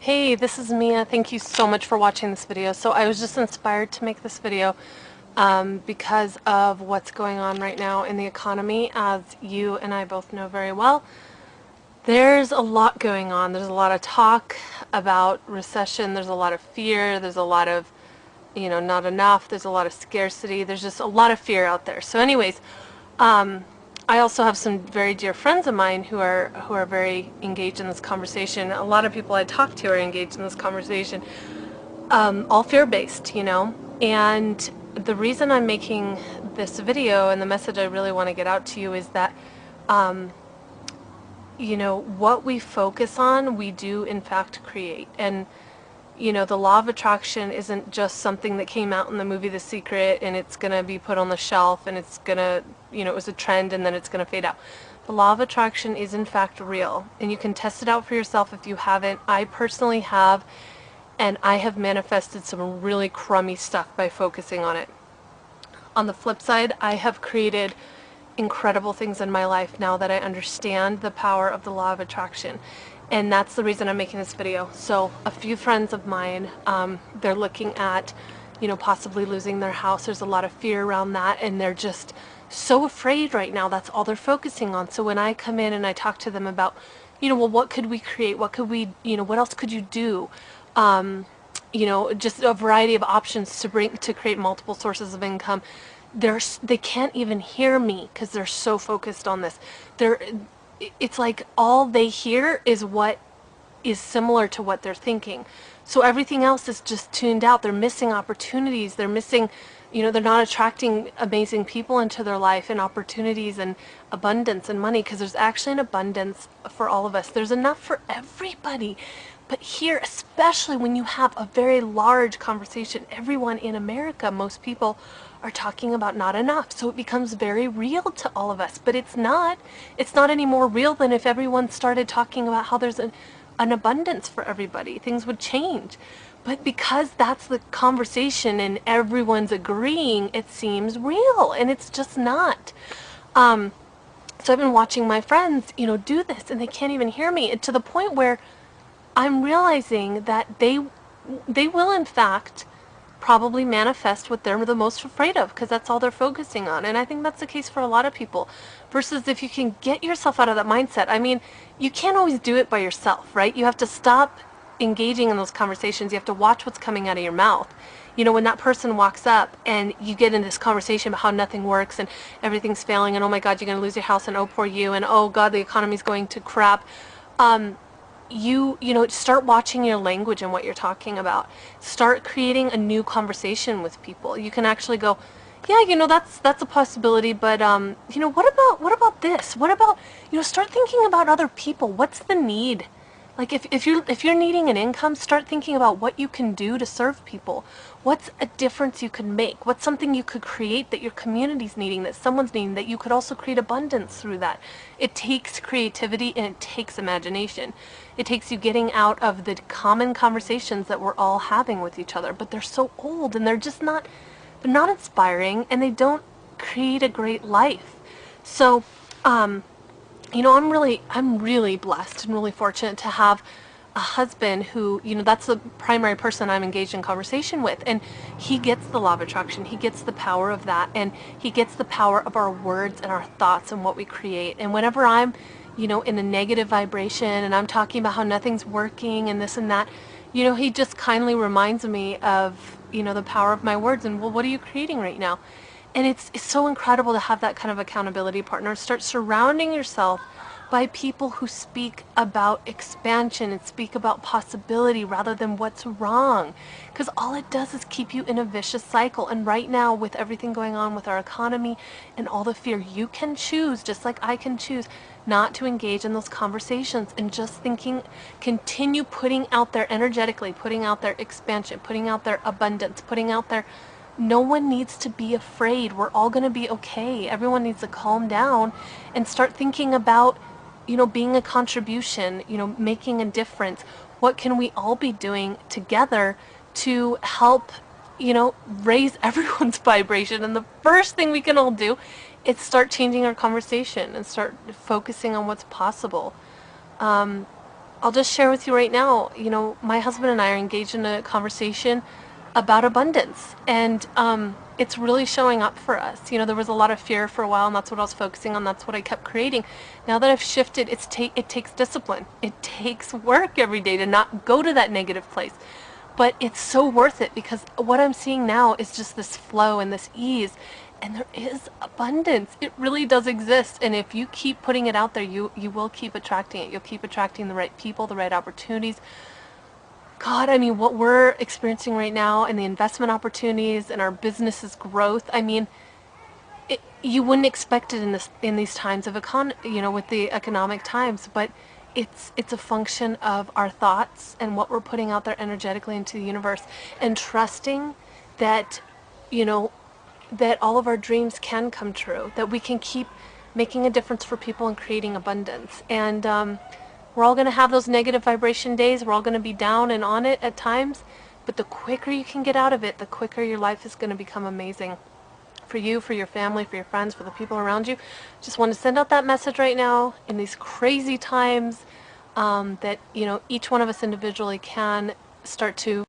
Hey, this is Mia. Thank you so much for watching this video. So I was just inspired to make this video because of what's going on right now in the economy. As you and I both know very well, there's a lot going on. There's a lot of talk about recession. There's a lot of fear. There's a lot of, not enough. There's a lot of scarcity. There's just a lot of fear out there. So anyways, I also have some very dear friends of mine who are very engaged in this conversation. A lot of people I talk to are engaged in this conversation, all fear-based, And the reason I'm making this video and the message I really want to get out to you is that, what we focus on, we do in fact create. And the law of attraction isn't just something that came out in the movie The Secret and it's going to be put on the shelf and it's going to, it was a trend and then it's going to fade out. The law of attraction is in fact real, and you can test it out for yourself if you haven't. I personally have, and I have manifested some really crummy stuff by focusing on it. On the flip side, I have created incredible things in my life now that I understand the power of the law of attraction. And that's the reason I'm making this video. So a few friends of mine, they're looking at, possibly losing their house. There's a lot of fear around that, and they're just so afraid right now. That's all they're focusing on. So when I come in and I talk to them about, well, what could we create? What could we, what else could you do? Just a variety of options to create multiple sources of income. They can't even hear me because they're so focused on this. It's like all they hear is what is similar to what they're thinking. So everything else is just tuned out. They're missing opportunities. They're missing, they're not attracting amazing people into their life and opportunities and abundance and money, because there's actually an abundance for all of us. There's enough for everybody. But here, especially when you have a very large conversation, everyone in America, most people are talking about not enough. So it becomes very real to all of us. But it's not. It's not any more real than if everyone started talking about how there's an abundance for everybody. Things would change. But because that's the conversation and everyone's agreeing, it seems real. And it's just not. So I've been watching my friends, do this, and they can't even hear me. And to the point where I'm realizing that they will in fact probably manifest what they're the most afraid of, because that's all they're focusing on. And I think that's the case for a lot of people. Versus if you can get yourself out of that mindset. I mean, you can't always do it by yourself, right? You have to stop engaging in those conversations. You have to watch what's coming out of your mouth. When that person walks up and you get in this conversation about how nothing works and everything's failing and oh my God, you're going to lose your house and oh poor you and oh God, the economy's going to crap. Start watching your language and what you're talking about. Start creating a new conversation with people. You can actually go, yeah, that's a possibility, but what about this? What about, start thinking about other people. What's the need? Like if you're needing an income, start thinking about what you can do to serve people. What's a difference you can make? What's something you could create that your community's needing, that someone's needing, that you could also create abundance through that? It takes creativity and it takes imagination. It takes you getting out of the common conversations that we're all having with each other, but they're so old and they're not inspiring, and they don't create a great life. So, I'm really blessed and really fortunate to have a husband who, that's the primary person I'm engaged in conversation with. And he gets the law of attraction. He gets the power of that. And he gets the power of our words and our thoughts and what we create. And whenever I'm, in a negative vibration and I'm talking about how nothing's working and this and that, he just kindly reminds me of, the power of my words and, well, what are you creating right now? And it's so incredible to have that kind of accountability partner. Start surrounding yourself by people who speak about expansion and speak about possibility rather than what's wrong. Because all it does is keep you in a vicious cycle. And right now, with everything going on with our economy and all the fear, you can choose, just like I can choose, not to engage in those conversations and just continue putting out there energetically, putting out their expansion, putting out their abundance, putting out their... No one needs to be afraid. We're all going to be okay. Everyone needs to calm down and start thinking about, being a contribution, making a difference. What can we all be doing together to help, raise everyone's vibration? And the first thing we can all do is start changing our conversation and start focusing on what's possible. I'll just share with you right now, you know, my husband and I are engaged in a conversation about abundance, and it's really showing up for us. You know, there was a lot of fear for a while, and that's what I was focusing on. That's what I kept creating. Now that I've shifted, it takes discipline. It takes work every day to not go to that negative place. But it's so worth it, because what I'm seeing now is just this flow and this ease, and there is abundance. It really does exist, and if you keep putting it out there, you will keep attracting it. You'll keep attracting the right people, the right opportunities. God, I mean, what we're experiencing right now, and the investment opportunities and our business's growth, I mean, you wouldn't expect it in these times of with the economic times, but it's a function of our thoughts and what we're putting out there energetically into the universe, and trusting that, you know, that all of our dreams can come true, that we can keep making a difference for people and creating abundance. And we're all going to have those negative vibration days. We're all going to be down and on it at times, but the quicker you can get out of it, the quicker your life is going to become amazing. For you, for your family, for your friends, for the people around you. Just want to send out that message right now in these crazy times, that, you know, each one of us individually can start to